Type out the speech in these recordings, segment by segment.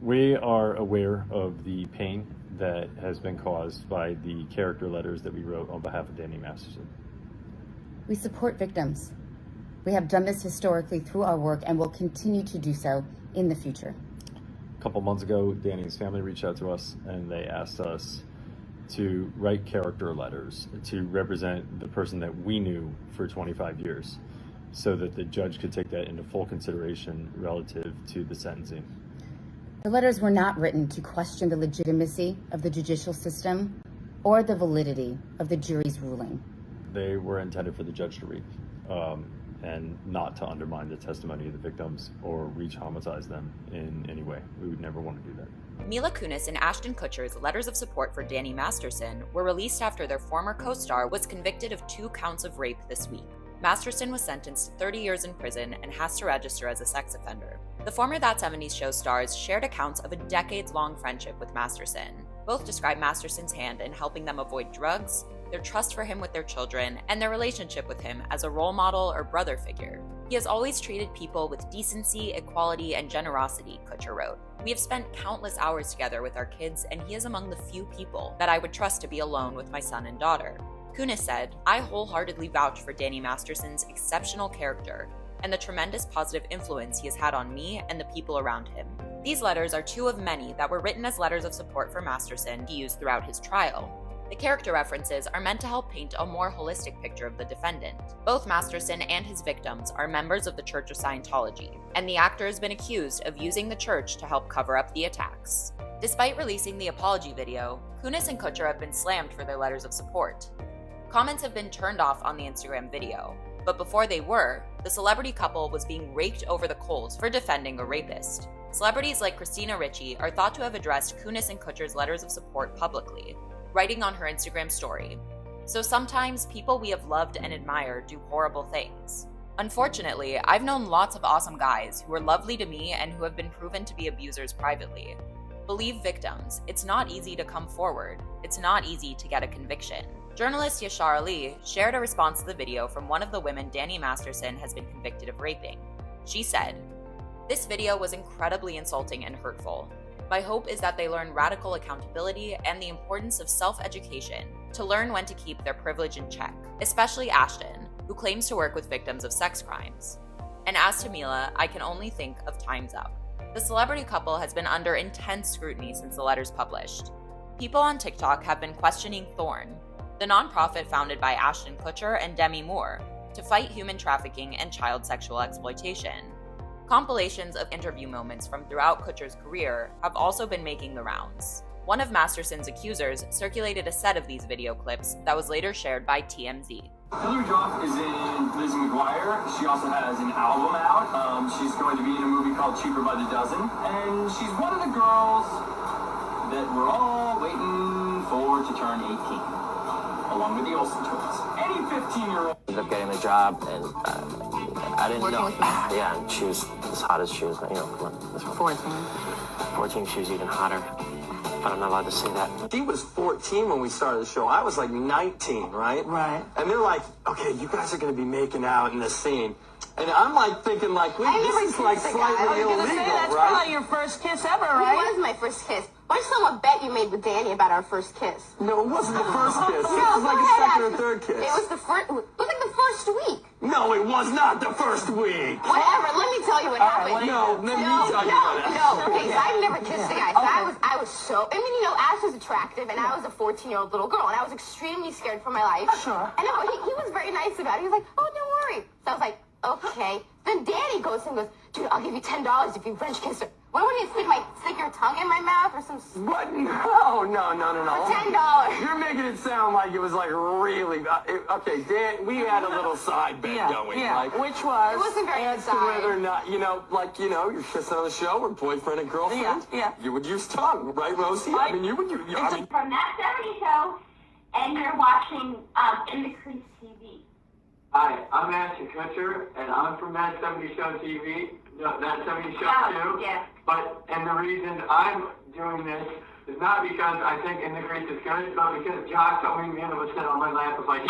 We are aware of the pain that has been caused by the character letters that we wrote on behalf of Danny Masterson. We support victims. We have done this historically through our work and will continue to do so in the future. A couple months ago, Danny's family reached out to us and they asked us to write character letters to represent the person that we knew for 25 years so that the judge could take that into full consideration relative to the sentencing. The letters were not written to question the legitimacy of the judicial system or the validity of the jury's ruling. They were intended for the judge to read and not to undermine the testimony of the victims or reach homicides them in any way. We would never want to do that. Mila Kunis and Ashton Kutcher's letters of support for Danny Masterson were released after their former co-star was convicted of 2 counts of rape this week. Masterson was sentenced to 30 years in prison and has to register as a sex offender. The former That 70s Show stars shared accounts of a decades-long friendship with Masterson. Both describe Masterson's hand in helping them avoid drugs, their trust for him with their children, and their relationship with him as a role model or brother figure. He has always treated people with decency, equality, and generosity, Kutcher wrote. We have spent countless hours together with our kids, and he is among the few people that I would trust to be alone with my son and daughter. Kunis said, I wholeheartedly vouch for Danny Masterson's exceptional character and the tremendous positive influence he has had on me and the people around him. These letters are 2 of many that were written as letters of support for Masterson he used throughout his trial. The character references are meant to help paint a more holistic picture of the defendant. Both Masterson and his victims are members of the Church of Scientology, and the actor has been accused of using the church to help cover up the attacks. Despite releasing the apology video, Kunis and Kutcher have been slammed for their letters of support. Comments have been turned off on the Instagram video, but before they were, the celebrity couple was being raked over the coals for defending a rapist. Celebrities like Christina Ricci are thought to have addressed Kunis and Kutcher's letters of support publicly, writing on her Instagram story, "So sometimes people we have loved and admired do horrible things. Unfortunately, I've known lots of awesome guys who are lovely to me and who have been proven to be abusers privately. Believe victims. It's not easy to come forward. It's not easy to get a conviction." Journalist Yashar Ali shared a response to the video from one of the women Danny Masterson has been convicted of raping. She said, "This video was incredibly insulting and hurtful. My hope is that they learn radical accountability and the importance of self-education to learn when to keep their privilege in check, especially Ashton, who claims to work with victims of sex crimes. And as to Mila, I can only think of time's up." The celebrity couple has been under intense scrutiny since the letters published. People on TikTok have been questioning Thorn, the nonprofit founded by Ashton Kutcher and Demi Moore to fight human trafficking and child sexual exploitation. Compilations of interview moments from throughout Kutcher's career have also been making the rounds. One of Masterson's accusers circulated a set of these video clips that was later shared by TMZ. Hilary Duff is in Lizzie McGuire. She also has an album out. She's going to be in a movie called Cheaper by the Dozen. And she's one of the girls that we're all waiting for to turn 18, along with the Olsen twins. Any 15-year-old. Ended up getting a job, and I didn't know. Yeah, and she was as hot as she was, come on. 14. 14, she was even hotter. But I'm not allowed to say that. She was 14 when we started the show. I was like 19, right? Right. And they're like, okay, you guys are going to be making out in this scene. And I'm like thinking like, wait, this is like slightly illegal, that's right? probably your first kiss ever, right? It was my first kiss. Why don't you tell them a bet you made with Danny about our first kiss? No, it wasn't the first kiss. It No, was like go a ahead, second or Ashton. third kiss. It was the first, it was like the first week. No, it was not the first week. Whatever, let me tell you what happened. No, let me tell you what happened. No, okay, so I've never kissed a guy. So I was so, I mean, Ash was attractive, and I was a 14-year-old little girl, and I was extremely scared for my life. Sure. And no, he was very nice about it. He was like, oh, don't worry. So I was like, okay. Then Danny goes and goes, dude, I'll give you $10 if you French kiss her. What would you stick your tongue in my mouth or some? What? No. For $10. You're making it sound like it was like really. Okay, Dan, we had a little side bet going. Yeah. Like, Which was? It wasn't very as to exciting. whether or not, you're kissing on the show or boyfriend and girlfriend. Yeah. You would use tongue, right, Rosie? I mean, you would use. I mean, From That 70 Show, and you're watching In the Crease TV. Hi, I'm Ashton Kutcher, and I'm from That 70 Show TV. That 70 Show too. Yeah. And the reason I'm doing this is not because I think In the Crease is good, but because Josh told me Mila would sit on my lap and was like,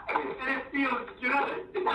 and it feels good. And